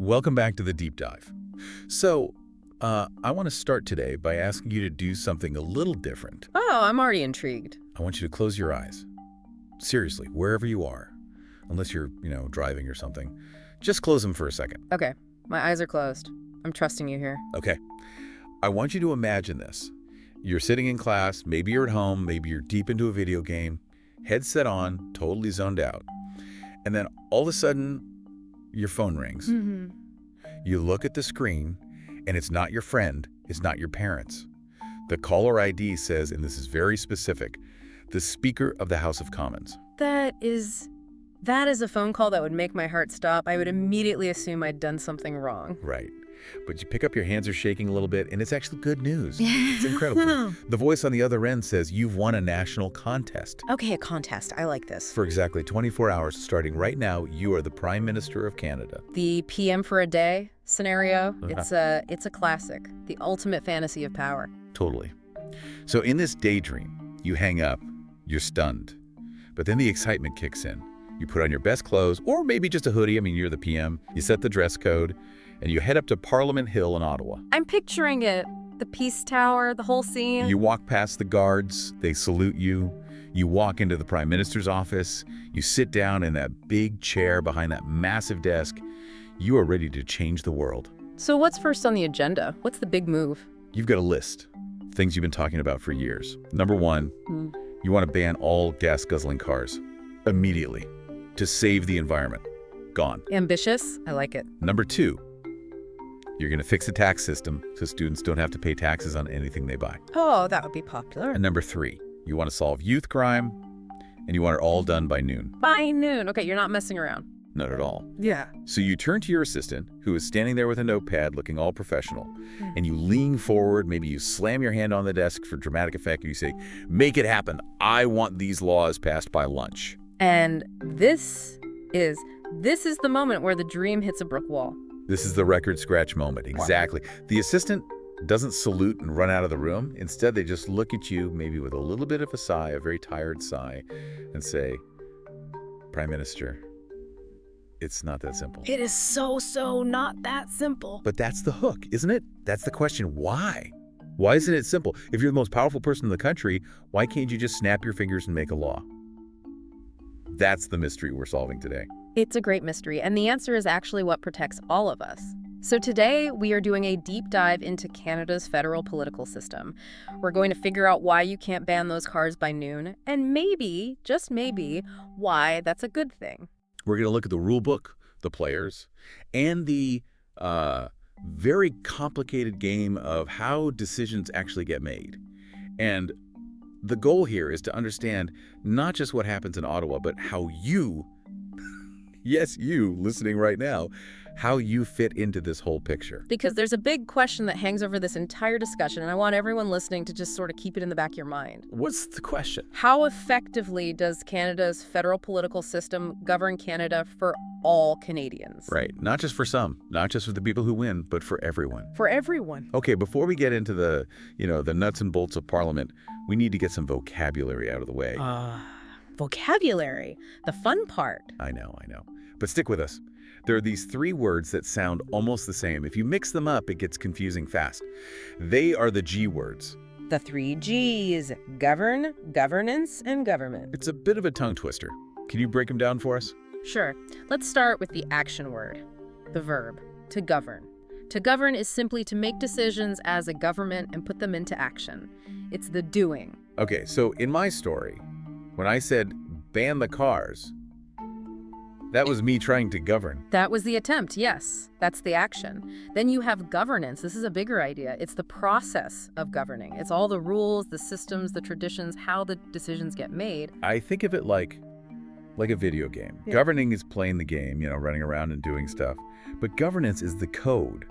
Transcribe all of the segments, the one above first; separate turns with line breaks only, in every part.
Welcome back to the deep dive. So, I want to start today by asking you to do something a little different.
Oh, I'm already intrigued.
I want you to close your eyes. Seriously, wherever you are, unless you're, driving or something, just close them for a second.
Okay, my eyes are closed. I'm trusting you here.
Okay. I want you to imagine this. You're sitting in class, maybe you're at home, maybe you're deep into a video game, headset on, totally zoned out. And then all of a sudden, your phone rings.
Mm-hmm.
You look at the screen, and it's not your friend, it's not your parents. The caller ID says, and this is very specific, the Speaker of the House of Commons.
That is a phone call that would make my heart stop. I would immediately assume I'd done something wrong.
Right. But you pick up, your hands are shaking a little bit, and it's actually good news. It's incredible. The voice on the other end says you've won a national contest.
Okay, a contest. I like this.
For exactly 24 hours, starting right now, you are the Prime Minister of Canada.
The PM for a day scenario, it's a classic. The ultimate fantasy of power.
Totally. So in this daydream, you hang up, you're stunned. But then the excitement kicks in. You put on your best clothes, or maybe just a hoodie. I mean, you're the PM. You set the dress code, and you head up to Parliament Hill in Ottawa.
I'm picturing it. The Peace Tower, the whole scene.
You walk past the guards. They salute you. You walk into the Prime Minister's office. You sit down in that big chair behind that massive desk. You are ready to change the world.
So what's first on the agenda? What's the big move?
You've got a list. Things you've been talking about for years. Number one, you want to ban all gas-guzzling cars. Immediately. To save the environment. Gone.
Ambitious? I like it.
Number two, you're going to fix the tax system so students don't have to pay taxes on anything they buy.
Oh, that would be popular.
And number three, you want to solve youth crime, and you want it all done by noon.
By noon. Okay, you're not messing around.
Not at all.
Yeah.
So you turn to your assistant, who is standing there with a notepad looking all professional, and you lean forward, maybe you slam your hand on the desk for dramatic effect, and you say, "Make it happen. I want these laws passed by lunch."
And this is the moment where the dream hits a brick wall.
This is the record scratch moment. Exactly. The assistant doesn't salute and run out of the room. Instead, they just look at you, maybe with a little bit of a sigh, a very tired sigh, and say, "Prime Minister, it's not that simple."
It is so not that simple.
But that's the hook, isn't it? That's the question. Why? Why isn't it simple? If you're the most powerful person in the country, why can't you just snap your fingers and make a law? That's the mystery we're solving today.
It's a great mystery, and the answer is actually what protects all of us. So today, we are doing a deep dive into Canada's federal political system. We're going to figure out why you can't ban those cars by noon, and maybe, just maybe, why that's a good thing.
We're going to look at the rule book, the players, and the very complicated game of how decisions actually get made. And the goal here is to understand not just what happens in Ottawa, but how you, yes, you listening right now, how you fit into this whole picture.
Because there's a big question that hangs over this entire discussion, and I want everyone listening to just sort of keep it in the back of your mind.
What's the question?
How effectively does Canada's federal political system govern Canada for all Canadians?
Right. Not just for some, not just for the people who win, but for everyone.
For everyone.
Okay, before we get into the, the nuts and bolts of Parliament, we need to get some vocabulary out of the way.
Vocabulary. The fun part.
I know. But stick with us. There are these three words that sound almost the same. If you mix them up, it gets confusing fast. They are the G words.
The three G's: govern, governance, and government.
It's a bit of a tongue twister. Can you break them down for us?
Sure. Let's start with the action word, the verb, to govern. To govern is simply to make decisions as a government and put them into action. It's the doing.
Okay, so in my story, when I said ban the cars, that was me trying to govern.
That was the attempt, yes. That's the action. Then you have governance. This is a bigger idea. It's the process of governing. It's all the rules, the systems, the traditions, how the decisions get made.
I think of it like a video game.
Yeah.
Governing is playing the game, running around and doing stuff. But governance is the code.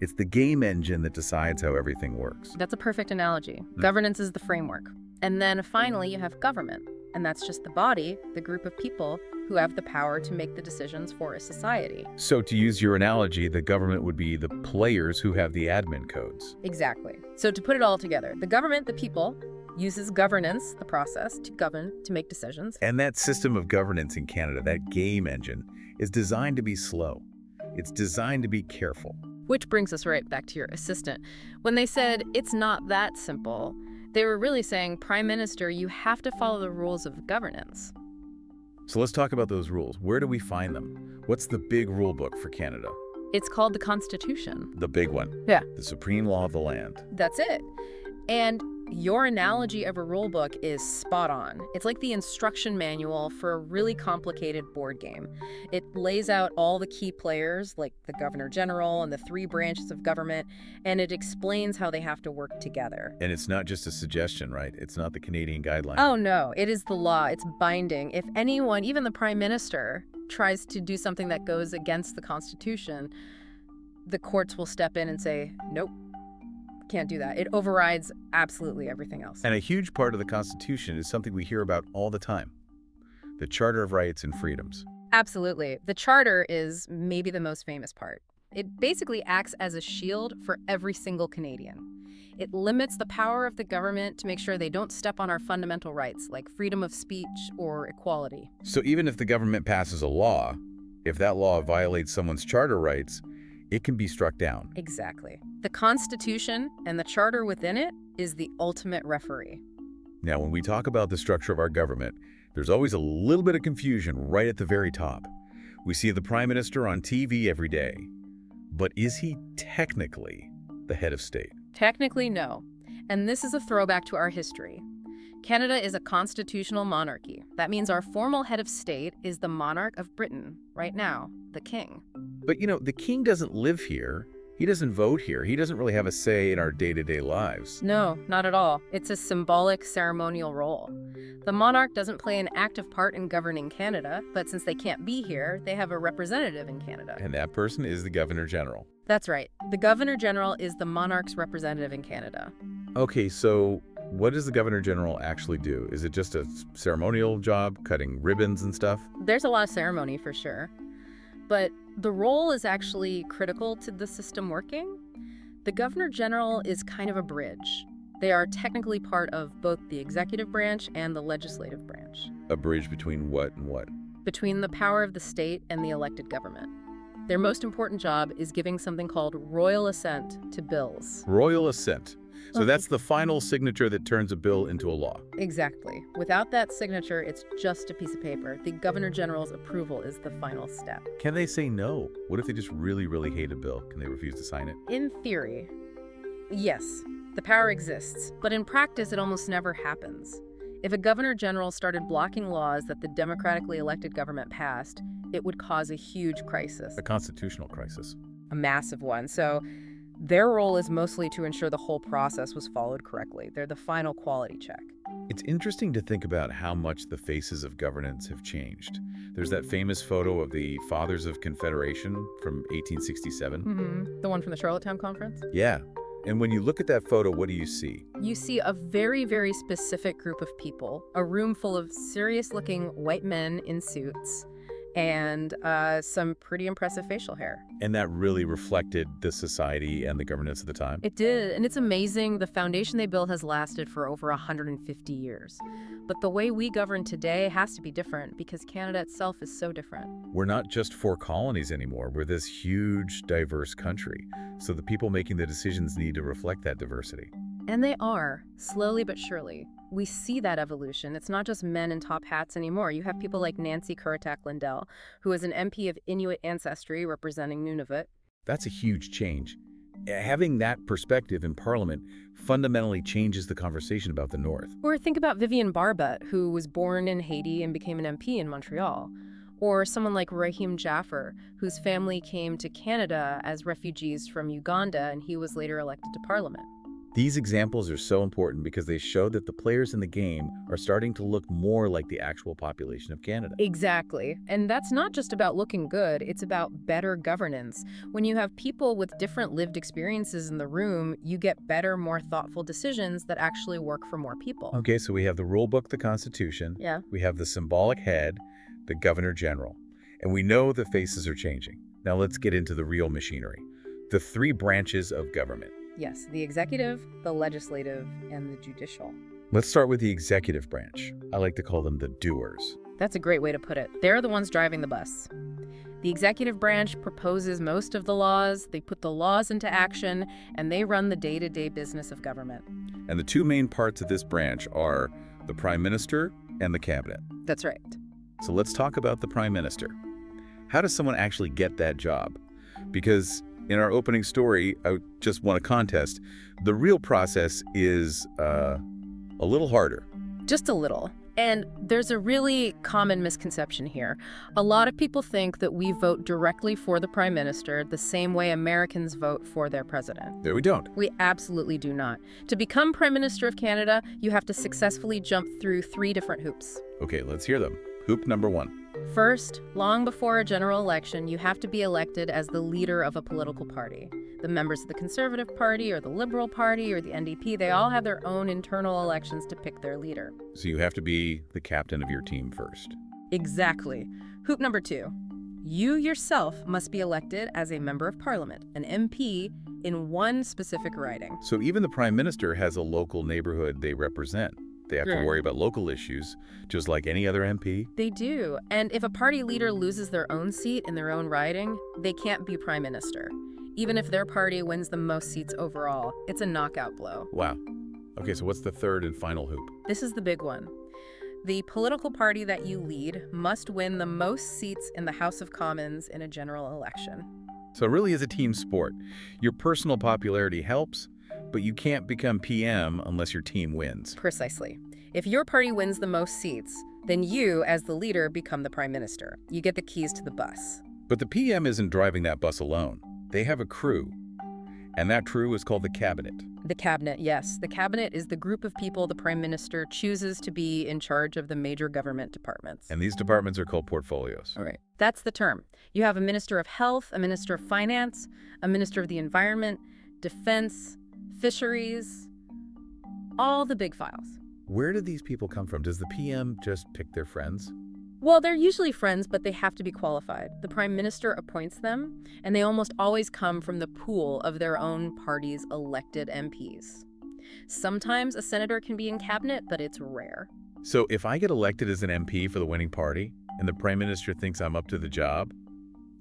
It's the game engine that decides how everything works.
That's a perfect analogy. Governance is the framework. And then finally, you have government. And that's just the body, the group of people who have the power to make the decisions for a society.
So to use your analogy, the government would be the players who have the admin codes.
Exactly. So to put it all together, the government, the people, uses governance, the process, to govern, to make decisions.
And that system of governance in Canada, that game engine, is designed to be slow. It's designed to be careful.
Which brings us right back to your assistant. When they said, it's not that simple, they were really saying, Prime Minister, you have to follow the rules of governance.
So let's talk about those rules. Where do we find them? What's the big rule book for Canada?
It's called the Constitution.
The big one.
Yeah.
The supreme law of the land.
That's it. And your analogy of a rule book is spot on. It's like the instruction manual for a really complicated board game. It lays out all the key players, like the Governor General and the three branches of government, and it explains how they have to work together.
And it's not just a suggestion, right? It's not the Canadian guideline.
Oh, no. It is the law. It's binding. If anyone, even the Prime Minister, tries to do something that goes against the Constitution, the courts will step in and say, nope. Can't do that. It overrides absolutely everything else.
And a huge part of the Constitution is something we hear about all the time, the Charter of Rights and Freedoms.
Absolutely. The Charter is maybe the most famous part. It basically acts as a shield for every single Canadian. It limits the power of the government to make sure they don't step on our fundamental rights, like freedom of speech or equality.
So even if the government passes a law, if that law violates someone's charter rights, it can be struck down.
Exactly. The Constitution and the Charter within it is the ultimate referee.
Now, when we talk about the structure of our government, there's always a little bit of confusion right at the very top. We see the Prime Minister on TV every day. But is he technically the head of state?
Technically, no. And this is a throwback to our history. Canada is a constitutional monarchy. That means our formal head of state is the monarch of Britain right now, the king.
But, the king doesn't live here. He doesn't vote here. He doesn't really have a say in our day-to-day lives.
No, not at all. It's a symbolic ceremonial role. The monarch doesn't play an active part in governing Canada, but since they can't be here, they have a representative in Canada.
And that person is the Governor General.
That's right. The Governor General is the monarch's representative in Canada.
Okay, so what does the Governor General actually do? Is it just a ceremonial job, cutting ribbons and stuff?
There's a lot of ceremony for sure. But the role is actually critical to the system working. The Governor General is kind of a bridge. They are technically part of both the executive branch and the legislative branch.
A bridge between what and what?
Between the power of the state and the elected government. Their most important job is giving something called royal assent to bills.
Royal assent. So that's the final signature that turns a bill into a law.
Exactly. Without that signature, it's just a piece of paper. The Governor General's approval is the final step.
Can they say no? What if they just really, really hate a bill? Can they refuse to sign it?
In theory, yes, the power exists, but in practice, it almost never happens. If a Governor General started blocking laws that the democratically elected government passed, it would cause a huge crisis.
A constitutional crisis.
A massive one. So their role is mostly to ensure the whole process was followed correctly. They're the final quality check.
It's interesting to think about how much the faces of governance have changed. There's that famous photo of the Fathers of Confederation from 1867.
The one from the Charlottetown Conference?
Yeah. And when you look at that photo, what do you see?
You see a very, very specific group of people, a room full of serious-looking white men in suits, and some pretty impressive facial hair.
And that really reflected the society and the governance of the time?
It did, and it's amazing. The foundation they built has lasted for over 150 years. But the way we govern today has to be different because Canada itself is so different.
We're not just 4 colonies anymore. We're this huge, diverse country. So the people making the decisions need to reflect that diversity.
And they are, slowly but surely. We see that evolution. It's not just men in top hats anymore. You have people like Nancy Currituck-Lindell, who is an MP of Inuit ancestry representing Nunavut.
That's a huge change. Having that perspective in Parliament fundamentally changes the conversation about the North.
Or think about Vivian Barbet, who was born in Haiti and became an MP in Montreal. Or someone like Rahim Jaffer, whose family came to Canada as refugees from Uganda, and he was later elected to Parliament.
These examples are so important because they show that the players in the game are starting to look more like the actual population of Canada.
Exactly. And that's not just about looking good, it's about better governance. When you have people with different lived experiences in the room, you get better, more thoughtful decisions that actually work for more people.
Okay, so we have the rule book, the Constitution.
Yeah.
We have the symbolic head, the Governor General. And we know the faces are changing. Now let's get into the real machinery. The 3 branches of government.
Yes, the executive, the legislative, and the judicial.
Let's start with the executive branch. I like to call them the doers.
That's a great way to put it. They're the ones driving the bus. The executive branch proposes most of the laws, they put the laws into action, and they run the day-to-day business of government.
And the two main parts of this branch are the Prime Minister and the Cabinet.
That's right.
So let's talk about the Prime Minister. How does someone actually get that job? Because in our opening story, I just won a contest, the real process is a little harder.
Just a little. And there's a really common misconception here. A lot of people think that we vote directly for the Prime Minister the same way Americans vote for their president.
There we don't.
We absolutely do not. To become Prime Minister of Canada, you have to successfully jump through 3 different hoops.
Okay, let's hear them. Hoop number 1.
First, long before a general election, you have to be elected as the leader of a political party. The members of the Conservative Party or the Liberal Party or the NDP, they all have their own internal elections to pick their leader.
So you have to be the captain of your team first.
Exactly. Hoop number 2. You yourself must be elected as a member of parliament, an MP, in one specific riding.
So even the Prime Minister has a local neighborhood they represent. They have to worry about local issues, just like any other MP.
They do. And if a party leader loses their own seat in their own riding, they can't be Prime Minister. Even if their party wins the most seats overall, it's a knockout blow.
Wow. Okay, so what's the third and final hoop?
This is the big one. The political party that you lead must win the most seats in the House of Commons in a general election.
So it really is a team sport. Your personal popularity helps, but you can't become PM unless your team wins.
Precisely. If your party wins the most seats, then you, as the leader, become the Prime Minister. You get the keys to the bus.
But the PM isn't driving that bus alone. They have a crew, and that crew is called the Cabinet.
The Cabinet, yes. The Cabinet is the group of people the Prime Minister chooses to be in charge of the major government departments.
And these departments are called portfolios.
All right. That's the term. You have a Minister of Health, a Minister of Finance, a Minister of the Environment, Defense, Fisheries, all the big files.
Where do these people come from? Does the PM just pick their friends?
Well, they're usually friends, but they have to be qualified. The Prime Minister appoints them, and they almost always come from the pool of their own party's elected MPs. Sometimes a senator can be in cabinet, but it's rare.
So if I get elected as an MP for the winning party, and the Prime Minister thinks I'm up to the job,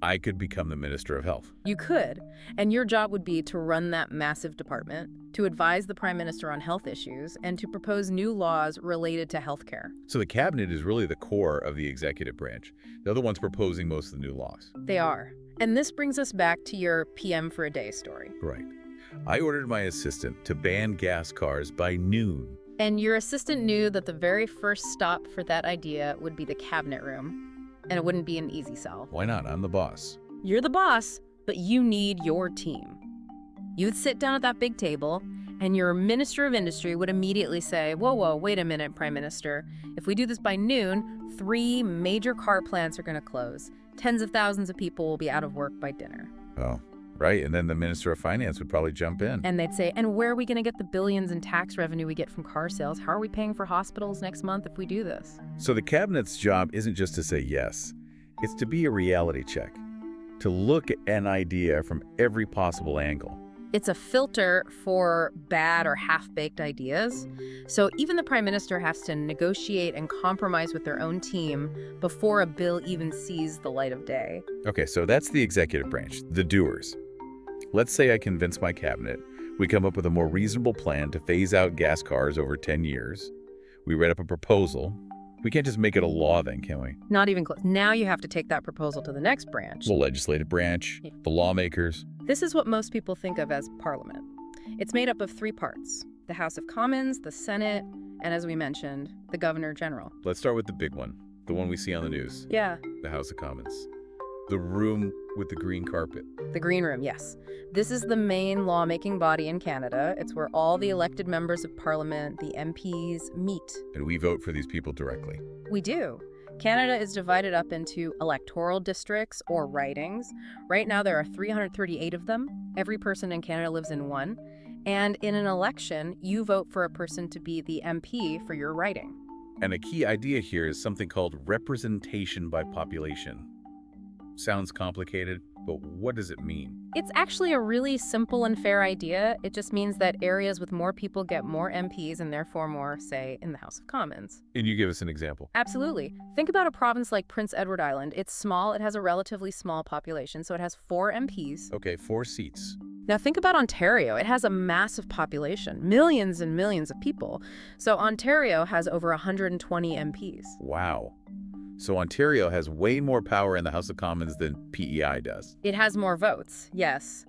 I could become the Minister of Health.
You could, and your job would be to run that massive department, to advise the Prime Minister on health issues, and to propose new laws related to healthcare.
So the Cabinet is really the core of the executive branch. They're the ones proposing most of the new laws.
They are. And this brings us back to your PM for a day story.
Right. I ordered my assistant to ban gas cars by noon.
And your assistant knew that the very first stop for that idea would be the cabinet room. And it wouldn't be an easy sell.
Why not? I'm the boss.
You're the boss, but you need your team. You would sit down at that big table, and your Minister of Industry would immediately say, whoa, wait a minute, Prime Minister. If we do this by noon, 3 major car plants are going to close. Tens of thousands of people will be out of work by dinner.
Oh, right. And then the Minister of Finance would probably jump in.
And they'd say, and where are we going to get the billions in tax revenue we get from car sales? How are we paying for hospitals next month if we do this?
So the Cabinet's job isn't just to say yes. It's to be a reality check, to look at an idea from every possible angle.
It's a filter for bad or half-baked ideas. So even the Prime Minister has to negotiate and compromise with their own team before a bill even sees the light of day.
Okay, so that's the executive branch, the doers. Let's say I convince my cabinet. We come up with a more reasonable plan to phase out gas cars over 10 years. We write up a proposal. We can't just make it a law then, can we?
Not even close. Now you have to take that proposal to the next branch.
The legislative branch, the lawmakers.
This is what most people think of as Parliament. It's made up of 3 parts: the House of Commons, the Senate, and as we mentioned, the Governor General.
Let's start with the big one, the one we see on the news.
Yeah.
The House of Commons. The room with the green carpet.
The Green Room, yes. This is the main lawmaking body in Canada. It's where all the elected members of Parliament, the MPs, meet.
And we vote for these people directly.
We do. Canada is divided up into electoral districts or ridings. Right now there are 338 of them. Every person in Canada lives in one. And in an election, you vote for a person to be the MP for your riding.
And a key idea here is something called representation by population. Sounds complicated, but what does it mean?
It's actually a really simple and fair idea. It just means that areas with more people get more MPs and therefore more say in the House of Commons.
And you give us an example.
Absolutely. Think about a province like Prince Edward Island. It's small, it has a relatively small population, so it has 4 MPs.
Okay, 4 seats.
Now think about Ontario. It has a massive population, millions and millions of people. So Ontario has over 120 MPs.
Wow. So Ontario has way more power in the House of Commons than PEI does.
It has more votes, yes,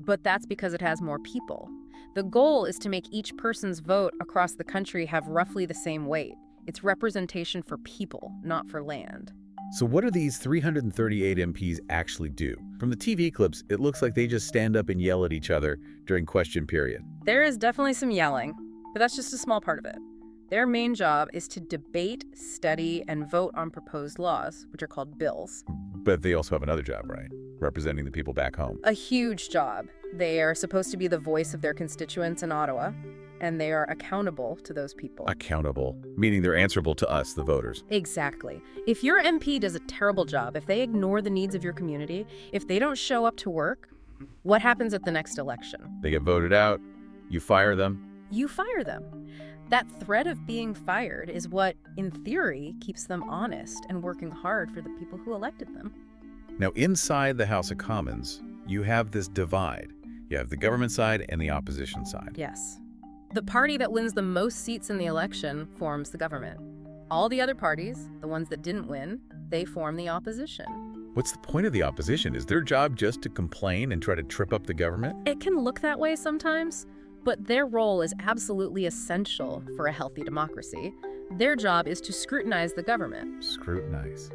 but that's because it has more people. The goal is to make each person's vote across the country have roughly the same weight. It's representation for people, not for land.
So what do these 338 MPs actually do? From the TV clips, it looks like they just stand up and yell at each other during question period.
There is definitely some yelling, but that's just a small part of it. Their main job is to debate, study, and vote on proposed laws, which are called bills.
But they also have another job, right? Representing the people back home.
A huge job. They are supposed to be the voice of their constituents in Ottawa, and they are accountable to those people.
Accountable, meaning they're answerable to us, the voters.
Exactly. If your MP does a terrible job, if they ignore the needs of your community, if they don't show up to work, what happens at the next election?
They get voted out, you fire them.
You fire them. That threat of being fired is what, in theory, keeps them honest and working hard for the people who elected them.
Now, inside the House of Commons, you have this divide. You have the government side and the opposition side.
Yes. The party that wins the most seats in the election forms the government. All the other parties, the ones that didn't win, they form the opposition.
What's the point of the opposition? Is their job just to complain and try to trip up the government?
It can look that way sometimes, but their role is absolutely essential for a healthy democracy. Their job is to scrutinize the government.
Scrutinize.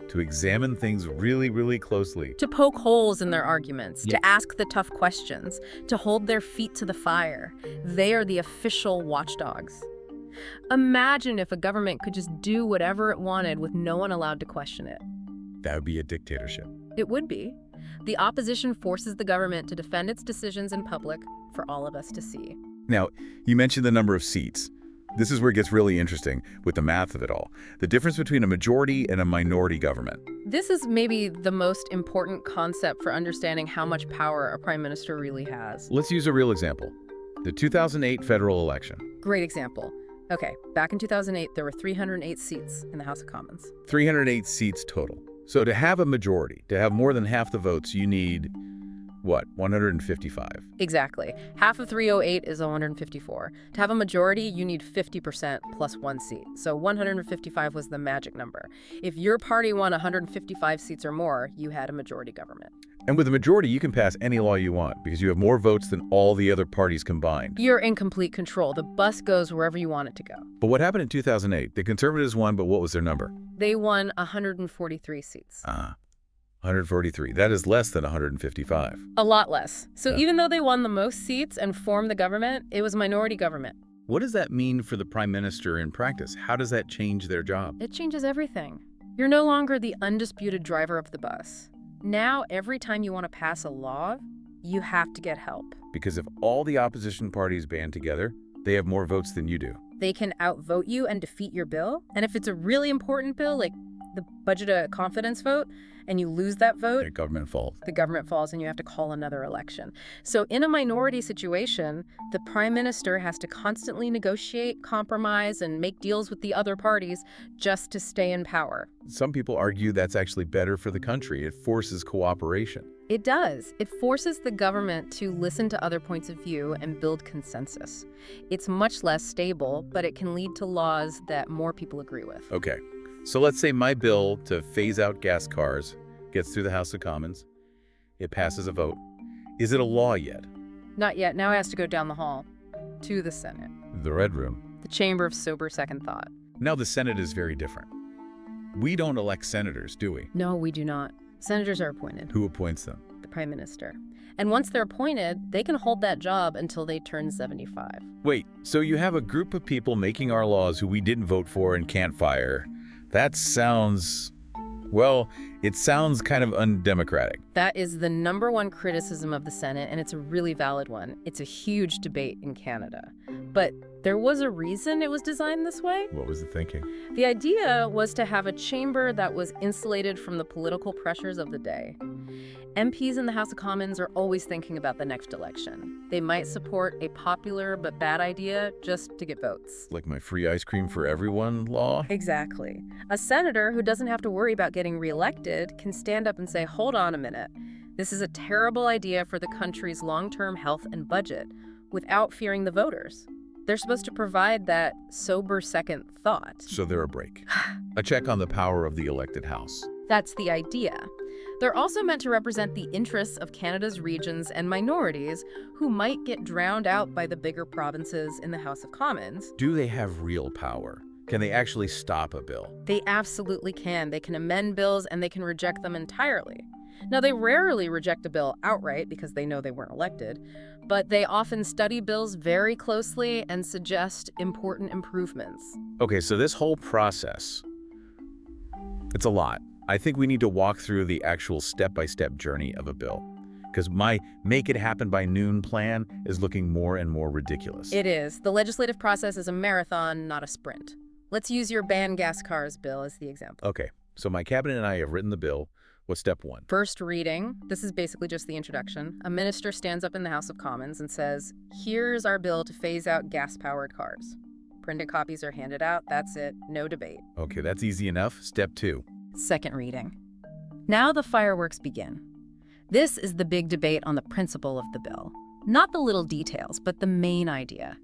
To examine things really, really closely.
To poke holes in their arguments,
Yeah.
to ask the tough questions, to hold their feet to the fire. They are the official watchdogs. Imagine if a government could just do whatever it wanted with no one allowed to question it.
That would be a dictatorship.
It would be. The opposition forces the government to defend its decisions in public for all of us to see.
Now, you mentioned the number of seats. This is where it gets really interesting with the math of it all. The difference between a majority and a minority government.
This is maybe the most important concept for understanding how much power a prime minister really has.
Let's use a real example. The 2008 federal election.
Great example. Okay, back in 2008, there were 308 seats in the House of Commons.
308 seats total. So to have a majority, to have more than half the votes, you need, what, 155?
Exactly. Half of 308 is 154. To have a majority, you need 50% plus 1 seat. So 155 was the magic number. If your party won 155 seats or more, you had a majority government.
And with a majority, you can pass any law you want because you have more votes than all the other parties combined.
You're in complete control. The bus goes wherever you want it to go.
But what happened in 2008? The Conservatives won, but what was their number?
They won 143 seats.
143. That is less than 155.
A lot less. So
Yeah.
even though they won the most seats and formed the government, it was a minority government.
What does that mean for the prime minister in practice? How does that change their job?
It changes everything. You're no longer the undisputed driver of the bus. Now, every time you want to pass a law, you have to get help.
Because if all the opposition parties band together, they have more votes than you do.
They can outvote you and defeat your bill. And if it's a really important bill, like the budget confidence vote, and you lose that vote,
The government falls.
the government falls and you have to call another election. So in a minority situation, the prime minister has to constantly negotiate, compromise, and make deals with the other parties just to stay in power.
Some people argue that's actually better for the country. It forces cooperation.
It does. It forces the government to listen to other points of view and build consensus. It's much less stable, but it can lead to laws that more people agree with.
Okay, so let's say my bill to phase out gas cars gets through the House of Commons. It passes a vote. Is it a law yet?
Not yet. Now it has to go down the hall to the Senate,
The Red Room.
the chamber of sober second thought.
Now the Senate is very different. We don't elect senators, do we?
No, we do not. Senators are appointed,
Who appoints them?
the prime minister. And once they're appointed, they can hold that job until they turn 75.
Wait, so you have a group of people making our laws who we didn't vote for and can't fire. That sounds, well, it sounds kind of undemocratic.
That is the #1 criticism of the Senate, and it's a really valid one. It's a huge debate in Canada. But There was a reason it was designed this way.
What was the thinking?
The idea was to have a chamber that was insulated from the political pressures of the day. MPs in the House of Commons are always thinking about the next election. They might support a popular but bad idea just to get votes.
Like my free ice cream for everyone law?
Exactly. A senator who doesn't have to worry about getting reelected can stand up and say, hold on a minute. This is a terrible idea for the country's long-term health and budget, without fearing the voters. They're supposed to provide that sober second thought.
So they're a break. A check on the power of the elected House.
That's the idea. They're also meant to represent the interests of Canada's regions and minorities who might get drowned out by the bigger provinces in the House of Commons.
Do they have real power? Can they actually stop a bill?
They absolutely can. They can amend bills and they can reject them entirely. Now, they rarely reject a bill outright because they know they weren't elected, but they often study bills very closely and suggest important improvements.
Okay, so this whole process, it's a lot. I think we need to walk through the actual step-by-step journey of a bill, because my make it happen by noon plan is looking more and more ridiculous.
It is. The legislative process is a marathon, not a sprint. Let's use your ban gas cars bill as the example.
Okay, so my cabinet and I have written the bill. What's step one?
First reading. This is basically just the introduction. A minister stands up in the House of Commons and says, here's our bill to phase out gas-powered cars. Printed copies are handed out. That's it. No debate.
Okay, that's easy enough. Step two.
Second reading. Now the fireworks begin. This is the big debate on the principle of the bill. Not the little details, but the main idea.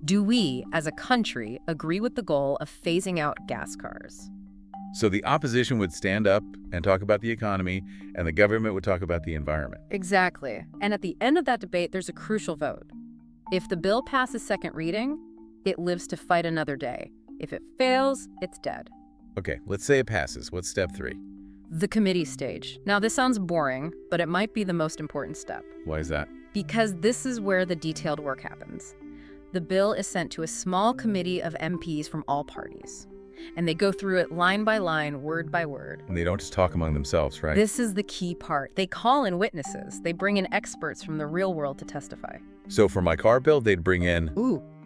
Do we, as a country, agree with the goal of phasing out gas cars?
So the opposition would stand up and talk about the economy, and the government would talk about the environment.
Exactly. And at the end of that debate, there's a crucial vote. If the bill passes second reading, it lives to fight another day. If it fails, it's dead.
Okay, let's say it passes. What's step three?
The committee stage. Now, this sounds boring, but it might be the most important step.
Why is that?
Because this is where the detailed work happens. The bill is sent to a small committee of MPs from all parties. And they go through it line by line, word by word.
And they don't just talk among themselves, right?
This is the key part. They call in witnesses. They bring in experts from the real world to testify.
So for my car bill, they'd bring in...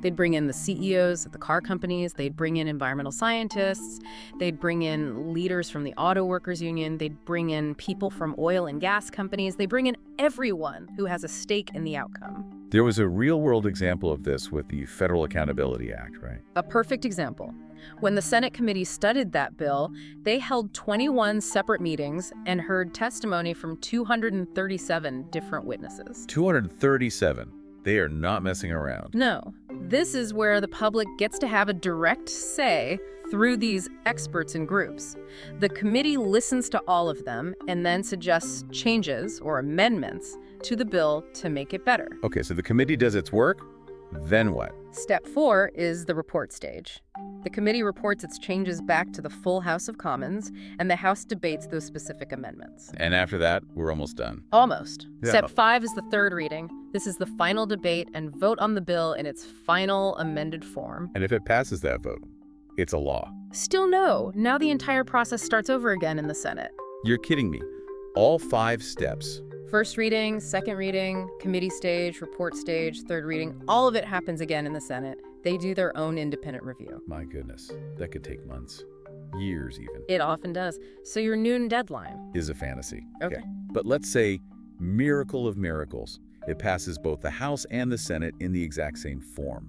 They'd bring in the CEOs of the car companies. They'd bring in environmental scientists. They'd bring in leaders from the auto workers union. They'd bring in people from oil and gas companies. They bring in everyone who has a stake in the outcome.
There was a real-world example of this with the Federal Accountability Act, right?
A perfect example. When the Senate committee studied that bill, they held 21 separate meetings and heard testimony from 237 different witnesses.
237. They are not messing around.
No. This is where the public gets to have a direct say through these experts and groups. The committee listens to all of them and then suggests changes or amendments to the bill to make it better.
Okay, so the committee does its work, then what?
Step 4 is the report stage. The committee reports its changes back to the full House of Commons, and the House debates those specific amendments.
And after that, we're almost done.
Almost.
Yeah.
Step 5 is the third reading. This is the final debate and vote on the bill in its final amended form.
And if it passes that vote, it's a law.
Still no. Now the entire process starts over again in the Senate.
You're kidding me. All 5 steps.
First reading, second reading, committee stage, report stage, third reading, all of it happens again in the Senate. They do their own independent review.
My goodness, that could take months, years even.
It often does. So your noon deadline
Is a fantasy.
Okay.
But let's say, miracle of miracles, it passes both the House and the Senate in the exact same form.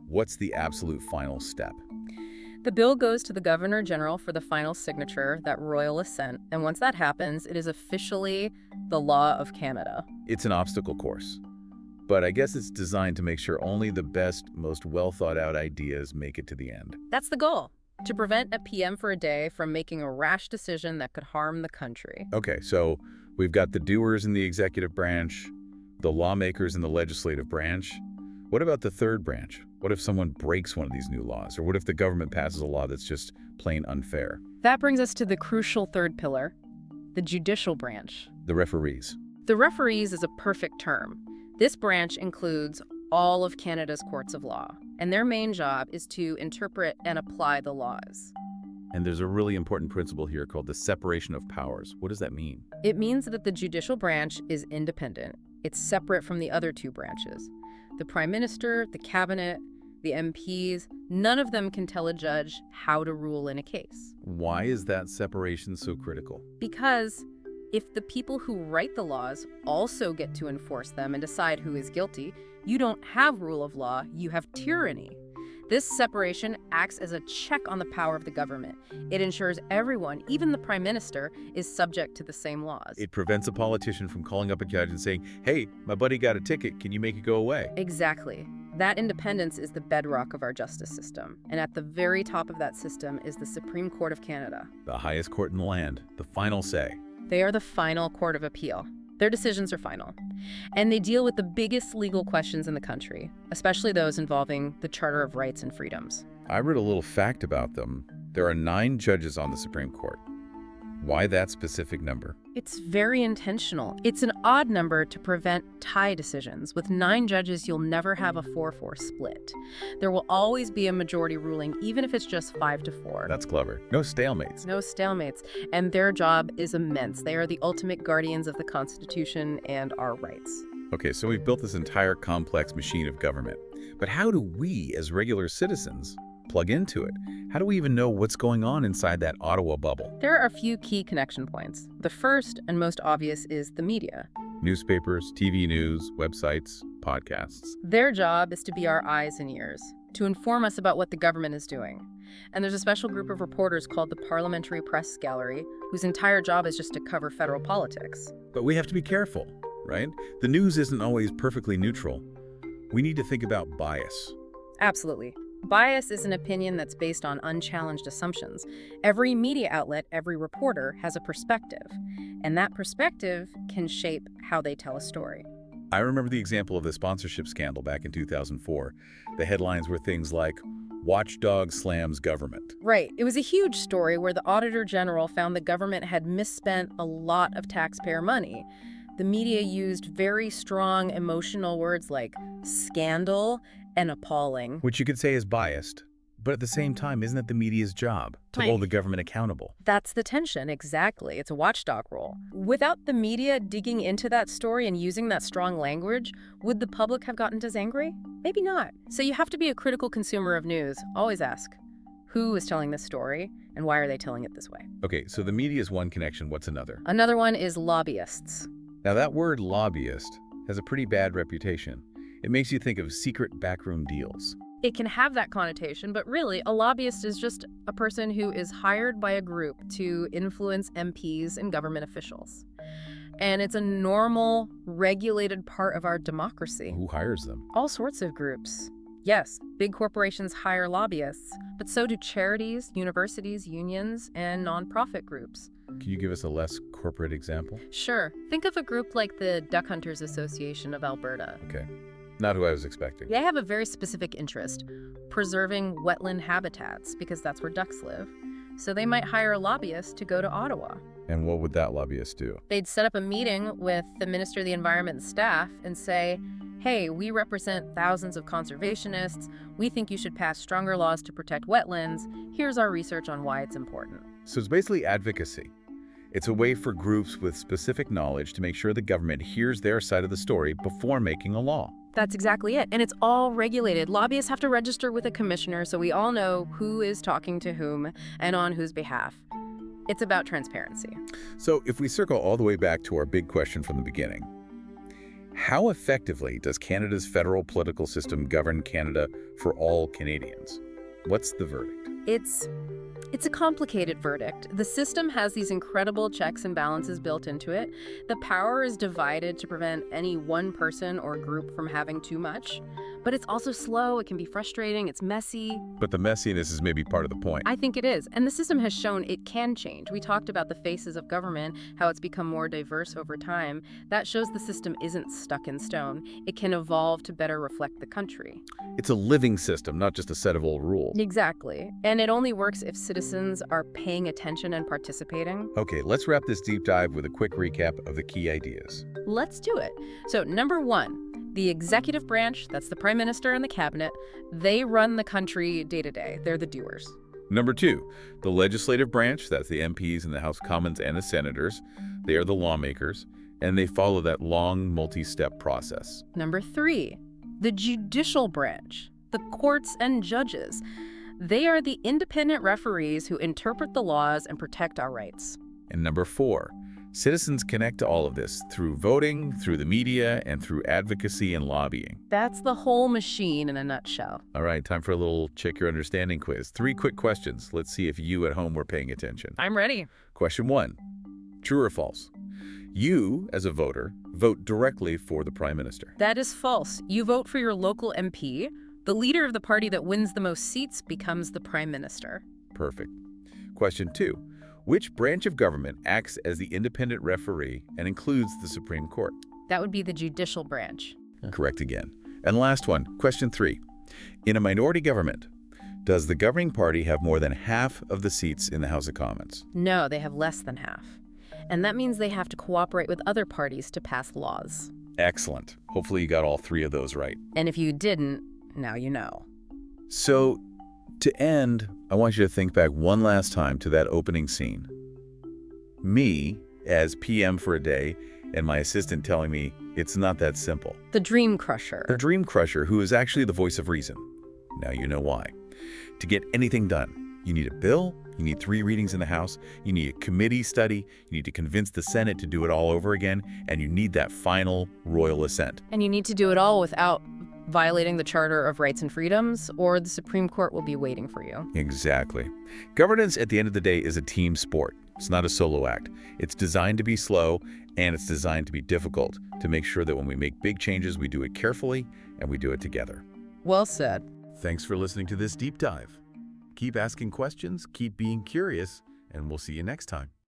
What's the absolute final step?
The bill goes to the Governor General for the final signature, that royal assent, and once that happens, it is officially the law of Canada.
It's an obstacle course. But I guess it's designed to make sure only the best, most well-thought-out ideas make it to the end.
That's the goal, to prevent a PM for a day from making a rash decision that could harm the country.
Okay, so we've got the doers in the executive branch, the lawmakers in the legislative branch. What about the third branch? What if someone breaks one of these new laws? Or what if the government passes a law that's just plain unfair?
That brings us to the crucial third pillar, the judicial branch.
The referees.
The referees is a perfect term. This branch includes all of Canada's courts of law, and their main job is to interpret and apply the laws.
And there's a really important principle here called the separation of powers. What does that mean?
It means that the judicial branch is independent. It's separate from the other two branches. The Prime Minister, the Cabinet, the MPs, none of them can tell a judge how to rule in a case.
Why is that separation so critical?
Because if the people who write the laws also get to enforce them and decide who is guilty, you don't have rule of law, you have tyranny. This separation acts as a check on the power of the government. It ensures everyone, even the prime minister, is subject to the same laws.
It prevents a politician from calling up a judge and saying, hey, my buddy got a ticket, can you make it go away?
Exactly. That independence is the bedrock of our justice system. And at the very top of that system is the Supreme Court of Canada.
The highest court in the land, the final say.
They are the final court of appeal. Their decisions are final. And they deal with the biggest legal questions in the country, especially those involving the Charter of Rights and Freedoms.
I read a little fact about them. There are 9 judges on the Supreme Court. Why that specific number?
It's very intentional. It's an odd number to prevent tie decisions. With 9 judges, you'll never have a 4-4 split. There will always be a majority ruling, even if it's just 5-4.
That's clever. No stalemates.
No stalemates. And their job is immense. They are the ultimate guardians of the Constitution and our rights.
Okay, so we've built this entire complex machine of government. But how do we, as regular citizens, plug into it? How do we even know what's going on inside that Ottawa bubble?
There are a few key connection points. The first and most obvious is the media.
Newspapers, TV news, websites, podcasts.
Their job is to be our eyes and ears, to inform us about what the government is doing. And there's a special group of reporters called the Parliamentary Press Gallery, whose entire job is just to cover federal politics.
But we have to be careful, right? The news isn't always perfectly neutral. We need to think about bias.
Absolutely. Bias is an opinion that's based on unchallenged assumptions. Every media outlet, every reporter has a perspective, and that perspective can shape how they tell a story.
I remember the example of the sponsorship scandal back in 2004. The headlines were things like, "Watchdog slams government."
Right. It was a huge story where the Auditor General found the government had misspent a lot of taxpayer money. The media used very strong emotional words like scandal and appalling.
Which you could say is biased. But at the same time, isn't it the media's job to
Right.
hold the government accountable?
That's the tension, exactly. It's a watchdog role. Without the media digging into that story and using that strong language, would the public have gotten as angry? Maybe not. So you have to be a critical consumer of news. Always ask, who is telling this story and why are they telling it this way?
Okay, so the media is one connection. What's another?
Another one is lobbyists.
Now that word lobbyist has a pretty bad reputation. It makes you think of secret backroom deals.
It can have that connotation, but really, a lobbyist is just a person who is hired by a group to influence MPs and government officials. And it's a normal, regulated part of our democracy.
Who hires them?
All sorts of groups. Yes, big corporations hire lobbyists, but so do charities, universities, unions, and nonprofit groups.
Can you give us a less corporate example?
Sure, think of a group like the Duck Hunters Association of Alberta.
Okay, not who I was expecting.
They have a very specific interest, preserving wetland habitats, because that's where ducks live. So they might hire a lobbyist to go to Ottawa.
And what would that lobbyist do?
They'd set up a meeting with the Minister of the Environment and staff and say, hey, we represent thousands of conservationists. We think you should pass stronger laws to protect wetlands. Here's our research on why it's important.
So it's basically advocacy. It's a way for groups with specific knowledge to make sure the government hears their side of the story before making a law.
That's exactly it. And it's all regulated. Lobbyists have to register with a commissioner so we all know who is talking to whom and on whose behalf. It's about transparency.
So if we circle all the way back to our big question from the beginning, how effectively does Canada's federal political system govern Canada for all Canadians? What's the verdict?
It's a complicated verdict. The system has these incredible checks and balances built into it. The power is divided to prevent any one person or group from having too much. But it's also slow, it can be frustrating, it's messy.
But the messiness is maybe part of the point.
I think it is. And the system has shown it can change. We talked about the faces of government, how it's become more diverse over time. That shows the system isn't stuck in stone. It can evolve to better reflect the country.
It's a living system, not just a set of old rules.
Exactly. And it only works if citizens are paying attention and participating.
Okay, let's wrap this deep dive with a quick recap of the key ideas.
Let's do it. So, number one, the executive branch, that's the prime minister and the cabinet, they run the country day to day. They're the doers.
Number two, the legislative branch, that's the MPs in the House of Commons and the senators. They are the lawmakers, and they follow that long multi-step process.
Number three, the judicial branch. The courts and judges. They are the independent referees who interpret the laws and protect our rights.
And number 4, citizens connect to all of this through voting, through the media, and through advocacy and lobbying.
That's the whole machine in a nutshell.
All right, time for a little check your understanding quiz. 3 quick questions. Let's see if you at home were paying attention.
I'm ready.
Question 1, true or false? You, as a voter, vote directly for the Prime Minister.
That is false. You vote for your local MP. The leader of the party that wins the most seats becomes the Prime Minister.
Perfect. Question 2, which branch of government acts as the independent referee and includes the Supreme Court?
That would be the judicial branch.
Correct again. And last one, question 3. In a minority government, does the governing party have more than half of the seats in the House of Commons?
No, they have less than half. And that means they have to cooperate with other parties to pass laws.
Excellent. Hopefully you got all 3 of those right.
And if you didn't, now you know.
So, to end, I want you to think back one last time to that opening scene. Me, as PM for a day, and my assistant telling me it's not that simple.
The dream crusher.
The dream crusher, who is actually the voice of reason. Now you know why. To get anything done, you need a bill, you need 3 readings in the House, you need a committee study, you need to convince the Senate to do it all over again, and you need that final royal assent.
And you need to do it all without violating the Charter of Rights and Freedoms, or the Supreme Court will be waiting for you.
Exactly. Governance, at the end of the day, is a team sport. It's not a solo act. It's designed to be slow, and it's designed to be difficult, to make sure that when we make big changes, we do it carefully, and we do it together.
Well said.
Thanks for listening to this deep dive. Keep asking questions, keep being curious, and we'll see you next time.